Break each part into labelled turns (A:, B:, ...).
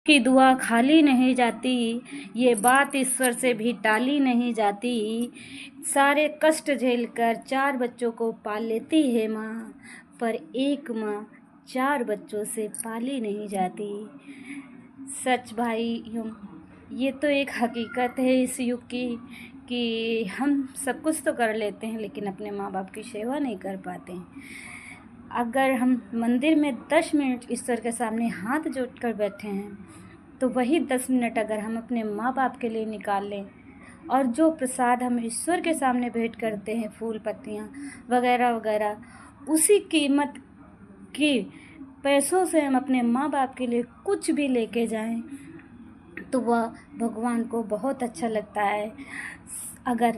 A: की दुआ खाली नहीं जाती, ये बात ईश्वर से भी टाली नहीं जाती। सारे कष्ट झेलकर 4 बच्चों को पाल लेती है माँ, पर एक माँ 4 बच्चों से पाली नहीं जाती। सच भाई, ये तो एक हकीकत है इस युग की कि हम सब कुछ तो कर लेते हैं लेकिन अपने माँ बाप की सेवा नहीं कर पाते हैं। अगर हम मंदिर में 10 मिनट ईश्वर के सामने हाथ जोड़कर बैठे हैं तो वही 10 मिनट अगर हम अपने माँ बाप के लिए निकाल लें, और जो प्रसाद हम ईश्वर के सामने भेंट करते हैं, फूल पत्तियाँ वगैरह वगैरह, उसी कीमत की पैसों से हम अपने माँ बाप के लिए कुछ भी लेके जाएं तो वह भगवान को बहुत अच्छा लगता है। अगर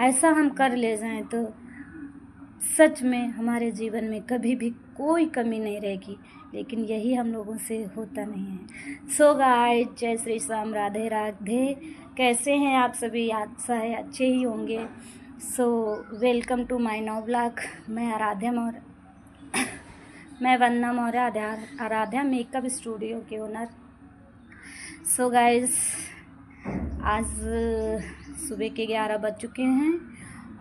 A: ऐसा हम कर ले जाएं तो सच में हमारे जीवन में कभी भी कोई कमी नहीं रहेगी, लेकिन यही हम लोगों से होता नहीं है। सो गाइस, जय श्री राम, राधे राधे। कैसे हैं आप सभी? आशा है अच्छे ही होंगे। So welcome to my new blog. मैं वंदना मौर्य, आराध्या मेकअप स्टूडियो के ओनर। सो गाइस, आज सुबह के 11 बज चुके हैं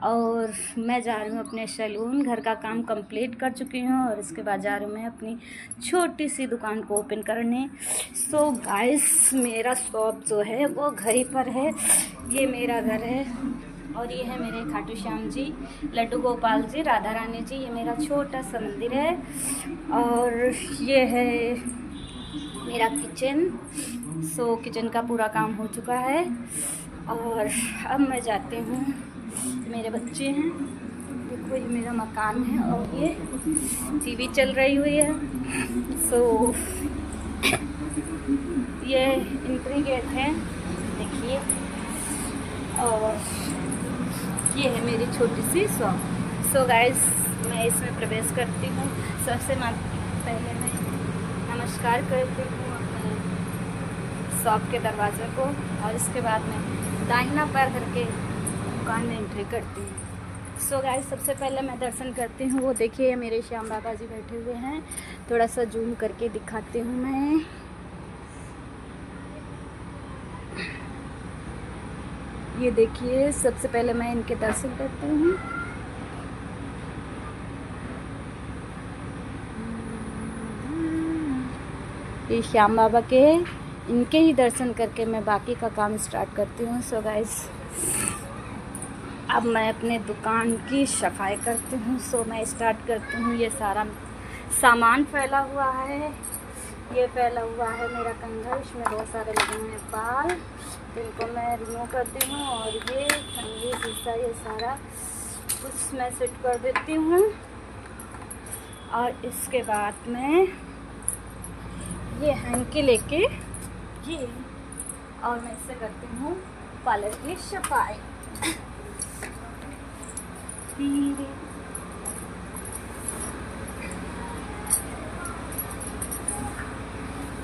A: और मैं जा रही हूँ अपने सैलून। घर का काम कंप्लीट कर चुकी हूँ और इसके बाद जा रही हूँ मैं अपनी छोटी सी दुकान को ओपन करने। सो गाइस, मेरा शॉप जो है वो घर ही पर है। ये मेरा घर है और ये है मेरे खाटू श्याम जी, लड्डू गोपाल जी, राधा रानी जी। ये मेरा छोटा सा मंदिर है और ये है मेरा किचन। सो किचन का पूरा काम हो चुका है और अब मैं जाती हूँ। मेरे बच्चे हैं, देखो ये मेरा मकान है और ये टीवी चल रही हुई है। सो ये एंट्री गेट है, देखिए, और ये है मेरी छोटी सी शॉप। सो गाइस, मैं इसमें प्रवेश करती हूँ। सबसे पहले मैं नमस्कार करती हूँ अपने शॉप के दरवाजे को और इसके बाद मैं दाहिना पैर करके दुकान में एंट्री करती हूँ। सो गाइस, सबसे पहले मैं दर्शन करती हूँ। वो देखिए मेरे श्याम बाबा जी बैठे हुए हैं। थोड़ा सा जूम करके दिखाती हूँ मैं। ये देखिए, सबसे पहले मैं इनके दर्शन करती हूँ। ये श्याम बाबा के, इनके ही दर्शन करके मैं बाकी का काम स्टार्ट करती हूँ। सो गाइस, अब मैं अपने दुकान की सफाई करती हूँ। सो मैं स्टार्ट करती हूँ। ये सारा सामान फैला हुआ है, ये फैला हुआ है मेरा कंघा, इसमें बहुत सारे लगे हुए हैं बाल, इनको मैं रिमूव करती हूँ। और ये कंघी, शीशा, ये सारा कुछ मैं सेट कर देती हूँ। और इसके बाद मैं ये हैंकी लेके ये, और मैं इससे करती हूँ पार्लर की सफाई।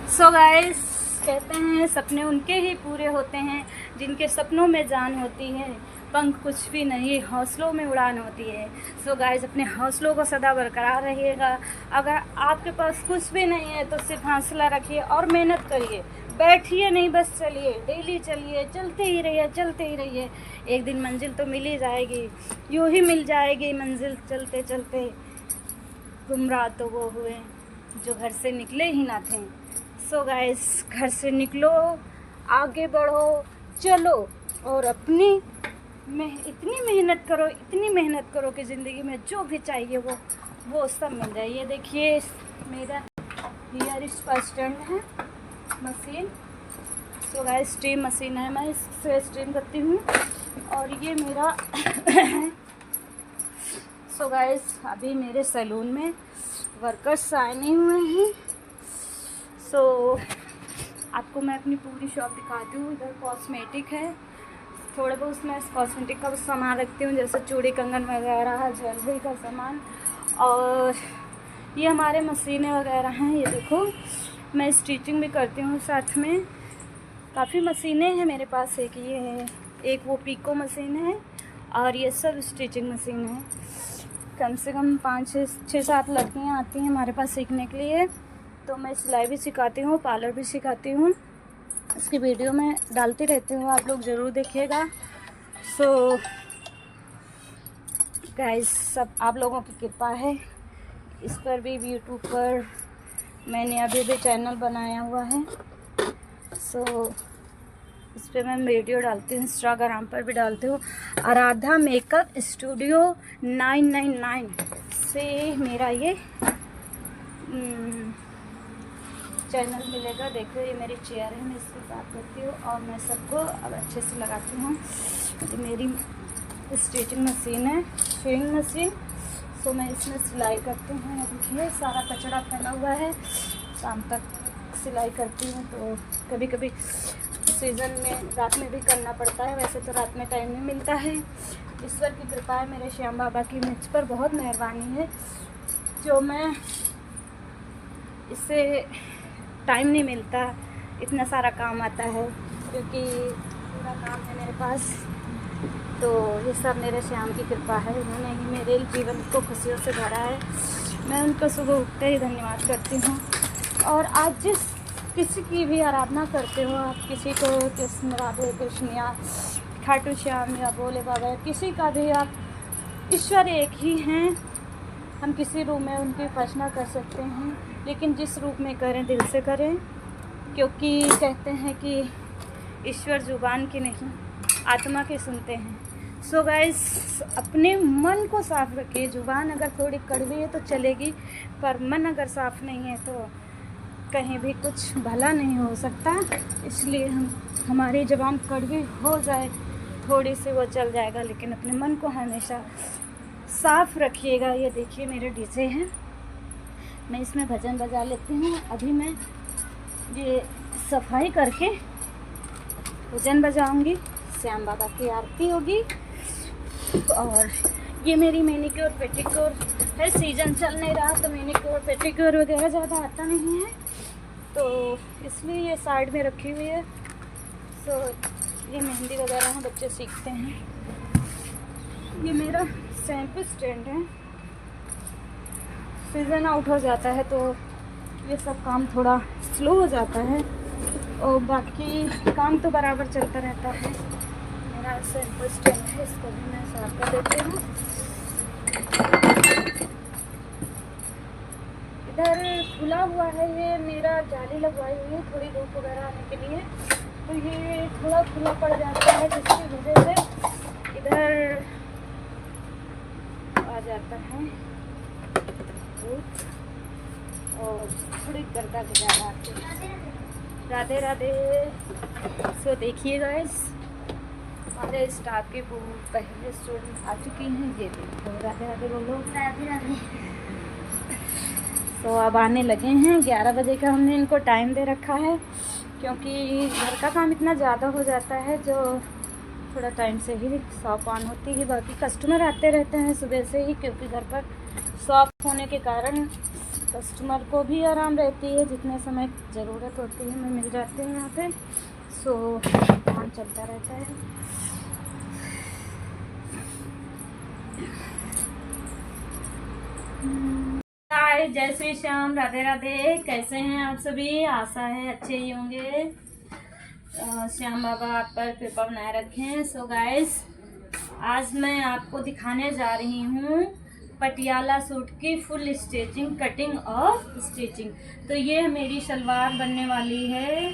A: सो गाइस, कहते हैं सपने उनके ही पूरे होते हैं जिनके सपनों में जान होती है। पंख कुछ भी नहीं, हौसलों में उड़ान होती है। सो गाइस, अपने हौसलों को सदा बरकरार रहिएगा। अगर आपके पास कुछ भी नहीं है तो सिर्फ हौसला रखिए और मेहनत करिए। बैठिए नहीं, बस चलिए, डेली चलिए, चलते ही रहिए, चलते ही रहिए। एक दिन मंजिल तो मिल ही जाएगी, यूँ ही मिल जाएगी मंजिल। चलते चलते गुमराह तो वो हुए जो घर से निकले ही ना थे। सो गाइस, घर से निकलो, आगे बढ़ो, चलो और अपनी इतनी मेहनत करो कि ज़िंदगी में जो भी चाहिए वो सब मिल जाए। ये देखिए मेरा हेयर स्पा स्टैंड है, machine. So guys, steam machine है, मैं इससे स्टीम करती हूँ। और ये मेरा सो गाइस, अभी मेरे सैलून में वर्कर्स आए नहीं हुए हैं। सो आपको मैं अपनी पूरी शॉप दिखाती हूँ। इधर कॉस्मेटिक है, थोड़े बहुत मैं कॉस्मेटिक का सामान रखती हूँ, जैसे चूड़ी कंगन वगैरह, ज्वेलरी का सामान। और ये हमारे मशीनें वगैरह हैं। ये देखो, मैं स्टिचिंग भी करती हूँ साथ में। काफ़ी मशीनें हैं मेरे पास। एक ये है, एक वो पीको मशीन है और ये सब स्टिचिंग मशीन है। कम से कम 5-6-7 लड़कियाँ आती हैं हमारे पास सीखने के लिए। तो मैं सिलाई भी सिखाती हूँ, पार्लर भी सिखाती हूँ। इसकी वीडियो मैं डालती रहती हूँ, आप लोग ज़रूर देखिएगा। सो गाइस, सब आप लोगों की कृपा है। इस पर भी यूट्यूब पर मैंने अभी भी चैनल बनाया हुआ है। सो इस पर मैं वीडियो डालती हूँ, इंस्टाग्राम पर भी डालती हूँ। आराध्या मेकअप स्टूडियो 999 से मेरा ये चैनल मिलेगा। देखो ये मेरी चेयर है, मैं इसके साथ करती हूँ और मैं सबको अब अच्छे से लगाती हूँ। ये मेरी स्टिचिंग मशीन है, शेविंग मशीन। सो मैं इसमें सिलाई करती हूँ। देखिए सारा कचरा फैला हुआ है, शाम तक सिलाई करती हूँ। तो कभी कभी सीज़न में रात में भी करना पड़ता है, वैसे तो रात में टाइम नहीं मिलता है। ईश्वर की कृपा है, मेरे श्याम बाबा की मुझ पर बहुत मेहरबानी है, जो मैं इससे टाइम नहीं मिलता, इतना सारा काम आता है क्योंकि पूरा काम है मेरे पास। तो ये सब मेरे श्याम की कृपा है, उन्होंने ही मेरे जीवन को खुशियों से भरा है। मैं उनको सुबह उठते ही धन्यवाद करती हूँ। और आज जिस किसी की भी आराधना करते हो आप, किसी को कृष्ण, राधे कृष्ण या खाटू श्याम या भोले बाबा, किसी का भी आप, ईश्वर एक ही हैं। हम किसी रूप में उनकी उपासना कर सकते हैं, लेकिन जिस रूप में करें दिल से करें, क्योंकि कहते हैं कि ईश्वर जुबान की नहीं आत्मा की सुनते हैं। सो गाइस, अपने मन को साफ रखिए। जुबान अगर थोड़ी कड़वी है तो चलेगी, पर मन अगर साफ नहीं है तो कहीं भी कुछ भला नहीं हो सकता। इसलिए हमारी जुबान कड़वी हो जाए थोड़ी सी वो चल जाएगा, लेकिन अपने मन को हमेशा साफ रखिएगा। ये देखिए मेरे डीजे हैं, मैं इसमें भजन बजा लेती हूँ। अभी मैं ये सफाई करके भजन बजाऊंगी, श्याम बाबा की आरती होगी। और ये मेरी मैनिक्योर पेटिक्योर है, सीजन चल नहीं रहा तो मैनिक्योर पेटिक्योर वगैरह ज़्यादा आता नहीं है, तो इसलिए ये साइड में रखी हुई है। सो ये मेहंदी वगैरह हैं, बच्चे सीखते हैं। ये मेरा शैम्पू स्टैंड है, सीज़न आउट हो जाता है तो ये सब काम थोड़ा स्लो हो जाता है, और बाकी काम तो बराबर चलता रहता है। मेरा शैम्पू स्टैंड है, इसको भी मैं साफ कर देती हूँ। इधर खुला हुआ है, ये मेरा जाली लगवाई हुई है थोड़ी धूप वगैरह आने के लिए, तो ये थोड़ा खुला पड़ जाता है, जिसकी वजह से इधर आ जाता है और थोड़ी गर्दा ज़्यादा आती है। राधे राधे। सो देखिए गाइस, हमारे स्टाफ के पहले स्टूडेंट आ चुकी हैं। ये देखो, राधे राधे बोलो। राधे राधे। तो अब आने लगे हैं। 11 बजे का हमने इनको टाइम दे रखा है, क्योंकि घर का काम इतना ज़्यादा हो जाता है, जो थोड़ा टाइम से ही शॉप ऑन होती है। बाकी कस्टमर आते रहते हैं सुबह से ही, क्योंकि घर पर शॉप होने के कारण कस्टमर को भी आराम रहती है, जितने समय ज़रूरत होती है हमें मिल जाते हैं यहाँ पे। सो काम चलता रहता है। हाय, जय श्री श्याम, राधे राधे। कैसे हैं आप सभी? आशा है अच्छे ही होंगे। श्याम बाबा आप पर कृपा बनाए रखें। सो गाइस, आज मैं आपको दिखाने जा रही हूँ पटियाला सूट की फुल स्टिचिंग, कटिंग और स्टिचिंग। तो ये मेरी सलवार बनने वाली है।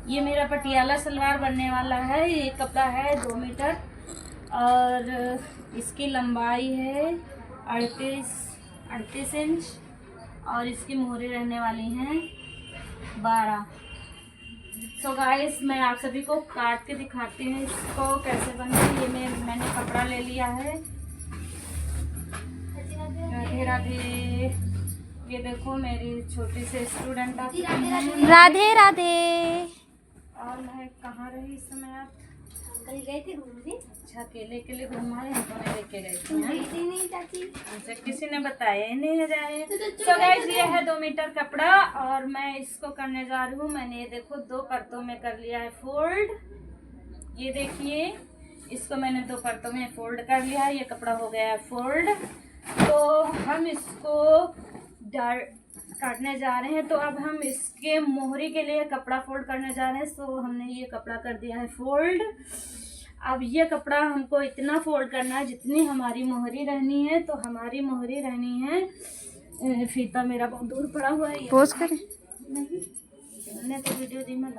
A: ये मेरा पटियाला सलवार बनने वाला है। ये कपड़ा है 2 मीटर और इसकी लंबाई है 38 इंच और इसकी मोहरें रहने वाली हैं 12। सो गाइस, मैं आप सभी को काट के दिखाती हूँ इसको कैसे बना। ये मैंने कपड़ा ले लिया है। राधे राधे। ये देखो मेरी छोटी से स्टूडेंट आ चुकी हैं।
B: राधे राधे।
A: और मैं कहाँ रही इस समय? आप
B: कल गए थे घूमने?
A: अच्छा, अकेले के लिए घुमाए हैं? तो मैं लेके गई थी।
B: नहीं चाची।
A: अच्छा, किसी ने बताया ही नहीं जाए। तो गाइस, ये है 2 मीटर कपड़ा और मैं इसको करने जा रही हूँ। मैंने ये देखो 2 परतों में कर लिया है फोल्ड। ये देखिए, इसको मैंने 2 परतों में फोल्ड कर लिया है। ये कपड़ा हो गया है फोल्ड। तो हम इसको काटने जा रहे हैं। तो अब हम इसके मोहरी के लिए कपड़ा फोल्ड करने जा रहे हैं। सो हमने ये कपड़ा कर दिया है फोल्ड। अब ये कपड़ा हमको इतना फोल्ड करना है जितनी हमारी मोहरी रहनी है। तो हमारी मोहरी रहनी है, फीता मेरा बहुत दूर पड़ा हुआ है,
B: पोज करें।
A: नहीं मैंने तो वीडियो दी मैं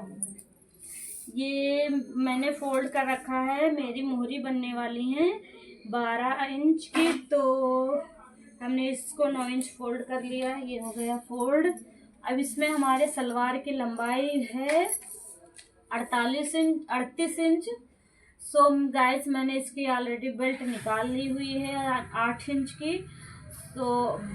A: ये मैंने फोल्ड कर रखा है। मेरी मोहरी बनने वाली है 12 इंच की। तो हमने इसको 9 इंच फोल्ड कर लिया है। ये हो गया फोल्ड। अब इसमें हमारे सलवार की लंबाई है 38 इंच। सो गाइस मैंने इसकी ऑलरेडी बेल्ट निकाल ली हुई है 8 इंच की। तो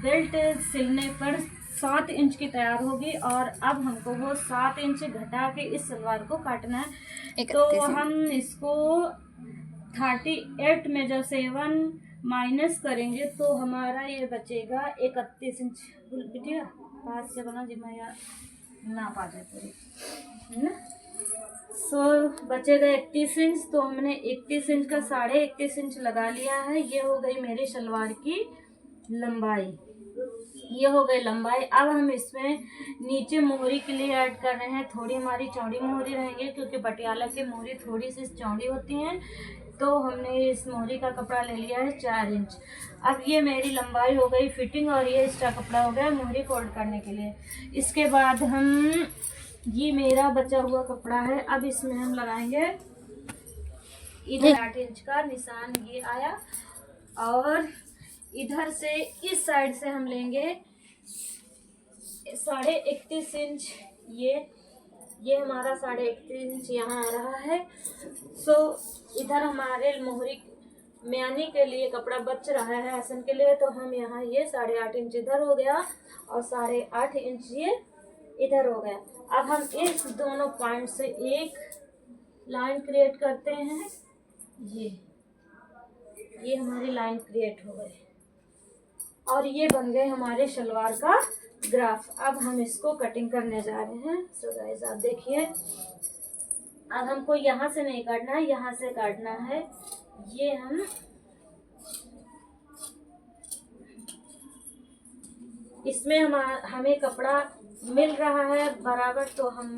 A: बेल्ट सिलने पर 7 इंच की तैयार होगी। और अब हमको वो 7 इंच घटा के इस सलवार को काटना है। तो हम इसको 38 में जब 7 माइनस करेंगे तो हमारा ये बचेगा 31 इंच। बिटिया पास से बना जिम्मा यार ना पा जाए पूरी, है ना। सो बचेगा 31 इंच। तो हमने 31 इंच का 31.5 इंच लगा लिया है। ये हो गई मेरी सलवार की लंबाई। ये हो गई लंबाई। अब हम इसमें नीचे मोहरी के लिए ऐड कर रहे हैं। थोड़ी हमारी चौड़ी मोहरी रहेंगी क्योंकि पटियाला की मोहरी थोड़ी सी चौड़ी होती हैं। तो हमने इस मोहरी का कपड़ा ले लिया है 4 इंच। अब ये मेरी लंबाई हो गई फिटिंग और ये एक्स्ट्रा कपड़ा हो गया मोहरी फोल्ड करने के लिए। इसके बाद हम ये मेरा बचा हुआ कपड़ा है। अब इसमें हम लगाएंगे इधर 8 इंच का निशान ये आया। और इधर से इस साइड से हम लेंगे 31.5 इंच। ये हमारा 31.5 इंच यहाँ आ रहा है। सो इधर हमारे मोहरी म्यानी के लिए कपड़ा बच रहा है आसन के लिए। तो हम यहाँ ये 8.5 इंच इधर हो गया और 8.5 इंच ये इधर हो गया। अब हम इस दोनों पॉइंट से एक लाइन क्रिएट करते हैं। ये हमारी लाइन क्रिएट हो गई और ये बन गए हमारे शलवार का ग्राफ। अब हम इसको कटिंग करने जा रहे हैं। सो गाइस आप देखिए, अब हमको यहाँ से नहीं काटना है, यहाँ से काटना है। ये हम इसमें हमें कपड़ा मिल रहा है बराबर। तो हम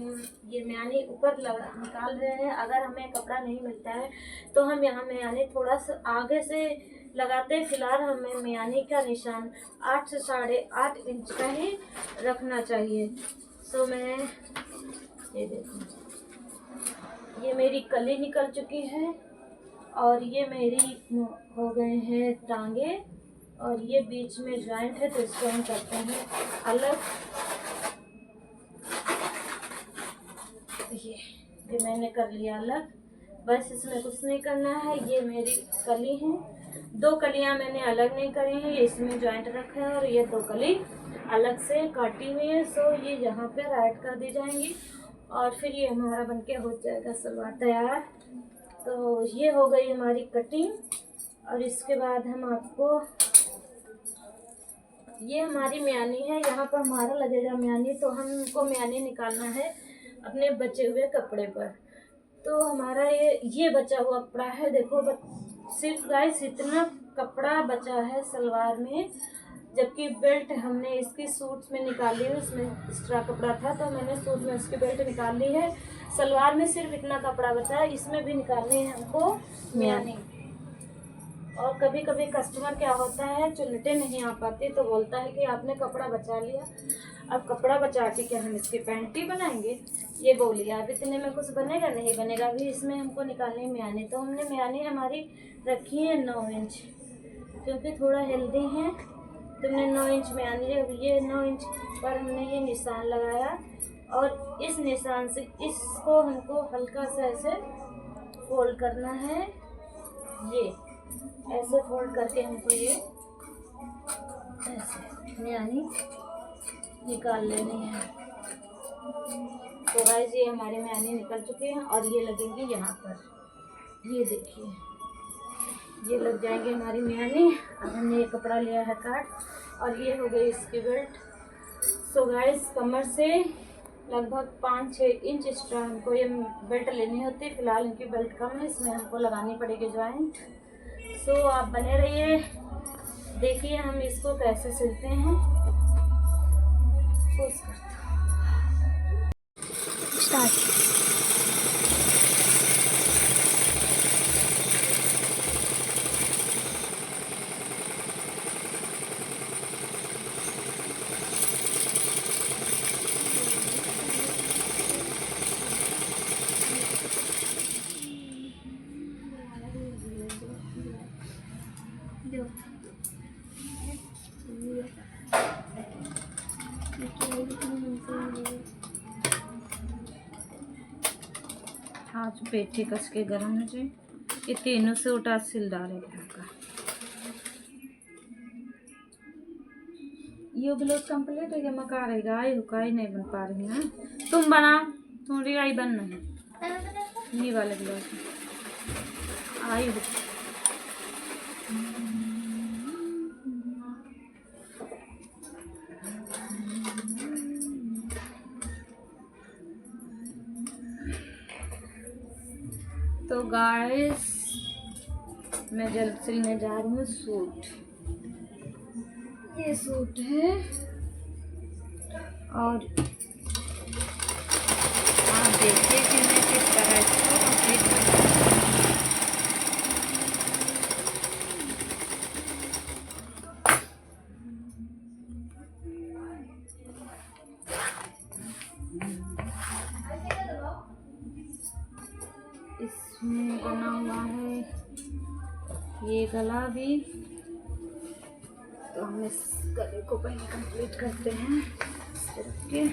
A: ये म्यानी ऊपर निकाल रहे हैं। अगर हमें कपड़ा नहीं मिलता है तो हम यहाँ म्यानी थोड़ा सा आगे से लगाते हैं। फिलहाल हमें म्यानी का निशान 8 से 8.5 इंच का ही रखना चाहिए। सो मैं ये देखो, ये मेरी कली निकल चुकी है और ये मेरी हो गए हैं टांगे और ये बीच में जॉइंट है। तो इसको हम करते हैं अलग। ये मैंने कर लिया अलग। बस इसमें कुछ नहीं करना है। ये मेरी कली है। 2 कलियां मैंने अलग नहीं करी हैं, इसमें जॉइंट रखा है और ये 2 कली अलग से काटी हुई है। सो ये यहाँ पे ऐड कर दी जाएंगी और फिर ये हमारा बनके हो जाएगा सलवार तैयार। तो ये हो गई हमारी कटिंग। और इसके बाद हम आपको, ये हमारी म्यानी है, यहाँ पर हमारा लगेगा म्यानी। तो हमको म्यानी निकालना है अपने बचे हुए कपड़े पर। तो हमारा ये बचा हुआ कपड़ा है। देखो सिर्फ गाइस इतना कपड़ा बचा है सलवार में, जबकि बेल्ट हमने इसकी सूट में निकाली है। उसमें एक्स्ट्रा कपड़ा था तो मैंने सूट में इसकी बेल्ट निकाल ली है। सलवार में सिर्फ इतना कपड़ा बचा है, इसमें भी निकालनी है हमको म्यानी। और कभी कभी कस्टमर क्या होता है चुन्नटें नहीं आ पाती तो बोलता है कि आपने कपड़ा बचा लिया। अब कपड़ा बचा के क्या हम इसकी पैंटी बनाएंगे, ये बोलिए आप। इतने में कुछ बनेगा नहीं बनेगा। अभी इसमें हमको निकालनी म्यानी। तो हमने म्यानी हमारी रखी है 9 इंच क्योंकि थोड़ा हेल्दी है। तुमने 9 इंच म्यानी, ये 9 इंच पर हमने ये निशान लगाया और इस निशान से इसको हमको हल्का सा ऐसे फोल्ड करना है। ये ऐसे फोल्ड करके हमको ये ऐसे म्यानी निकाल लेनी है। तो गाइस ये हमारे म्यानी निकल चुके हैं और ये लगेंगे यहाँ पर। ये देखिए ये लग जाएंगे हमारी म्यानी। अब हमने ये कपड़ा लिया है काट और ये हो गई इसकी बेल्ट। सो गाइस कमर से लगभग 5-6 इंच एक्स्ट्रा हमको ये बेल्ट लेनी होती है। फिलहाल इनकी बेल्ट कम है, इसमें हमको लगानी पड़ेगी जॉइंट। सो आप बने रहिए देखिए हम इसको कैसे सिलते हैं। पोज करते
B: स्टार्ट।
A: हाथ पेटी कस के गरम हो जाए। ये तीनों से उठा सिल डाले का। ये ब्लाउज कंप्लीट है, मका रहेगा। आई हुकाई नहीं बन पा रही है। तुम बनाओ, तुम्हारी आई बन नहीं। ये वाले ब्लाउज आई हो। तो गाइस मैं जल्द सिलने जा रही हूँ सूट। ये सूट है और आप देखिए कि मैं किस तरह इसको कंप्लीट करती हूँ। इसमें बना हुआ है ये गला भी। तो हम इस गले को पहले कंप्लीट करते हैं इस तरह के।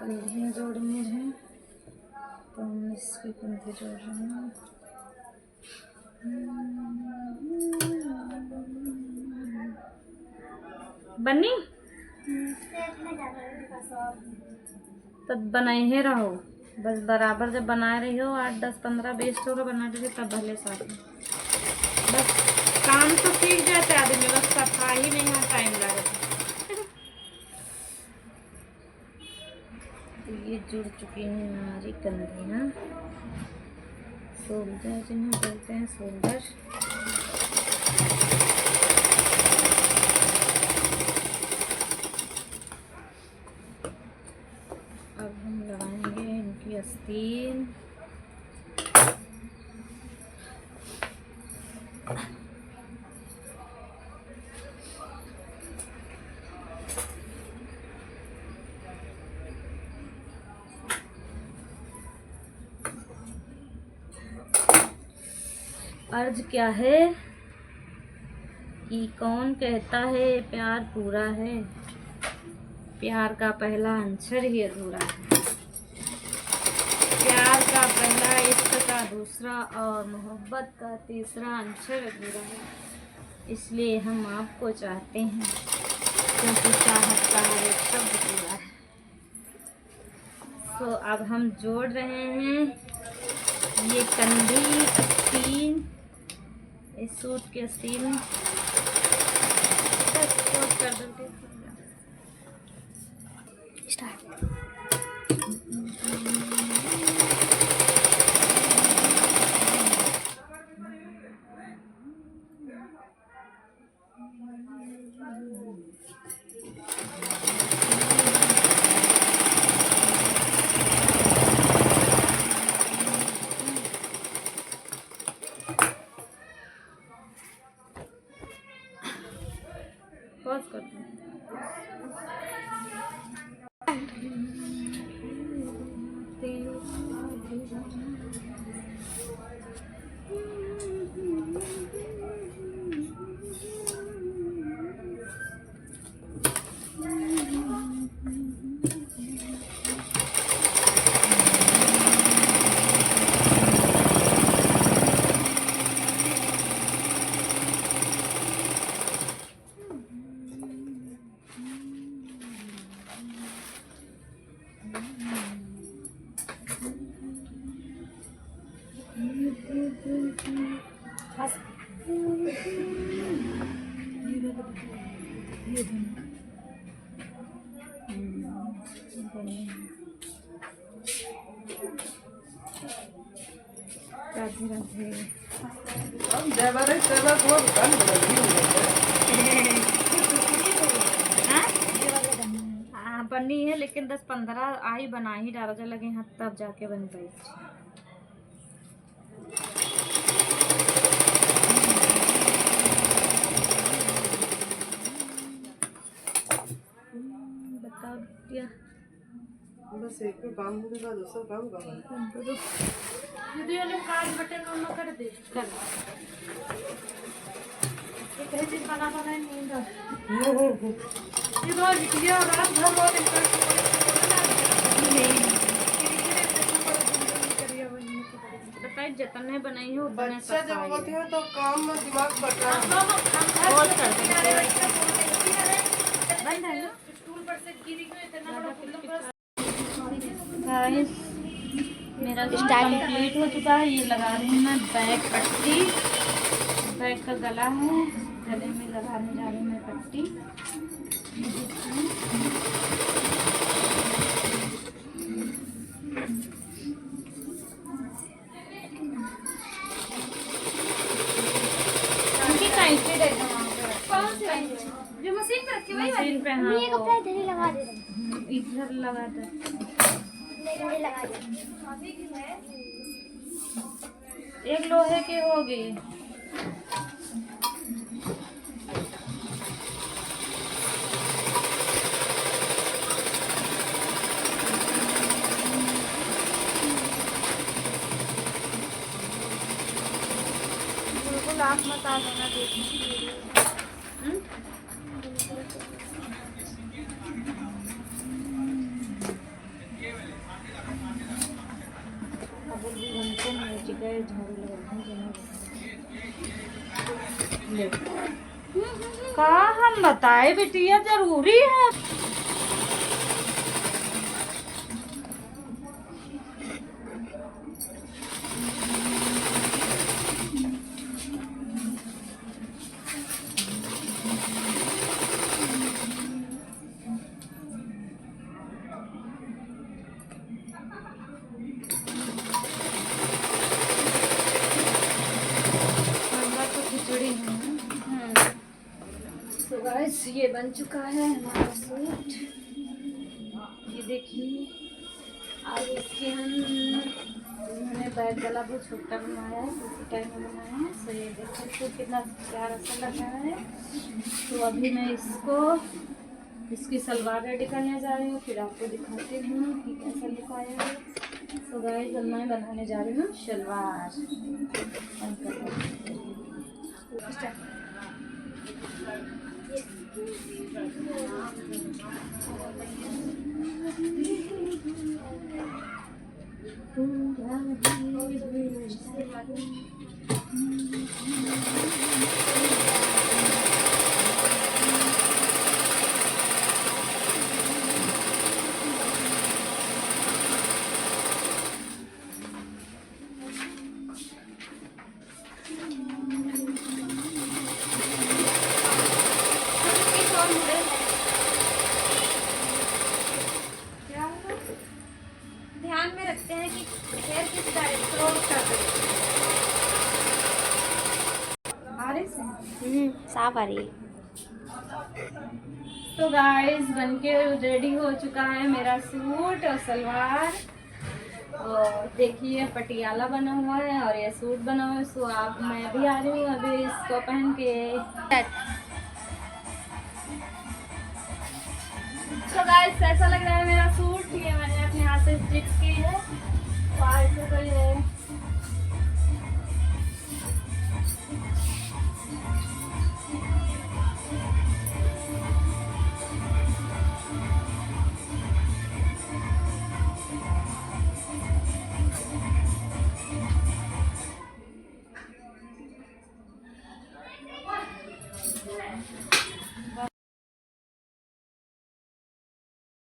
A: पंथियाँ जोड़नी हैं तो हम इसकी पंथी जोड़ रहे हैं। बनी तब बनाए ही रहो, बस बराबर जब बनाए रही हो 8 10 15 20 टोकरा बना दीजिए तब भले साथ में। बस काम तो सीख जाते आदमी, बस सफाई में यहाँ टाइम लगता। तो ये जुड़ चुकी हैं हमारी कंधियाँ। शोल्डर जिन्हें बोलते हैं शोल्डर। अब हम लगाएंगे इनकी आस्तीन। अर्ज क्या है कि कौन कहता है प्यार पूरा है, प्यार का पहला अक्षर ही अधूरा है। प्यार का पहला, इश्क का दूसरा और मोहब्बत का तीसरा अक्षर अधूरा है। इसलिए हम आपको चाहते हैं क्योंकि चाहत का हर एक शब्द पूरा है। तो अब हम जोड़ रहे हैं ये कंधी आस्तीन, इस सूट के आस्तीन बस कर दो।
B: स्टार्ट।
A: पॉज कर दो। राधे राधे। हाँ बनी है, लेकिन 10-15 आई बना ही डाला जो लगे हाथ तब जाके बन पाई। बताओ क्या
C: बस एक भी काम होने का दूसरा काम करना
A: यदि वाले कार्ड बटन ऑन कर दे कर एक चीज बना नींद ये रोज किया रात भर वो दिन कर बताइए जितने बनाई हो उतने
C: बच्चा जब होते हैं तो काम में दिमाग बढ़ता है।
A: बंद है ना स्टूल पर से गिरी गई इतना बड़ा गाइस मेरा स्टाइल कंप्लीट हो चुका है। ये लगा रही हूँ मैं बैक पट्टी, बैक का गला है, गले में लगाने जा रही हूँ मैं पट्टी। जो मशीन पे रखी वही मशीन पे। हाँ
B: ये कपड़ा इधर ही लगा दे,
A: इधर लगा दे,
B: इधर ही लगा दे।
A: एक लोहे की होगी। बिल्कुल आप मत आ जाना देखने। का हम बताए बिटिया जरूरी है। तो गाइस ये बन चुका है हमारा सूट। ये देखिए आज इसके हमने बैक गला बहुत छोटा बनवाया है, उसी टाइम में बनाया है। सो ये देखो सूट कितना प्यारा सा लग रहा है। तो अभी मैं इसकी सलवार रेडी करने जा रही हूँ, फिर आपको दिखाती हूँ कि कैसा लुक आया है। तो गाइस अब मैं बनाने जा रही हूँ सलवार। ध्यान में रखते हैं कि हेयर किस डायरेक्शन कर रहे हैं। आ रही से
B: साफ आ रही है।
A: तो गाइस बनके रेडी हो चुका है मेरा सूट और सलवार। और देखिए पटियाला बना हुआ है और ये सूट बना हुआ है। सो आप मैं भी आ रही हूँ अभी इसको पहन के। गाइस कैसा लग रहा है मेरा सूट? ये मैंने अपने हाथ से स्टिच की है।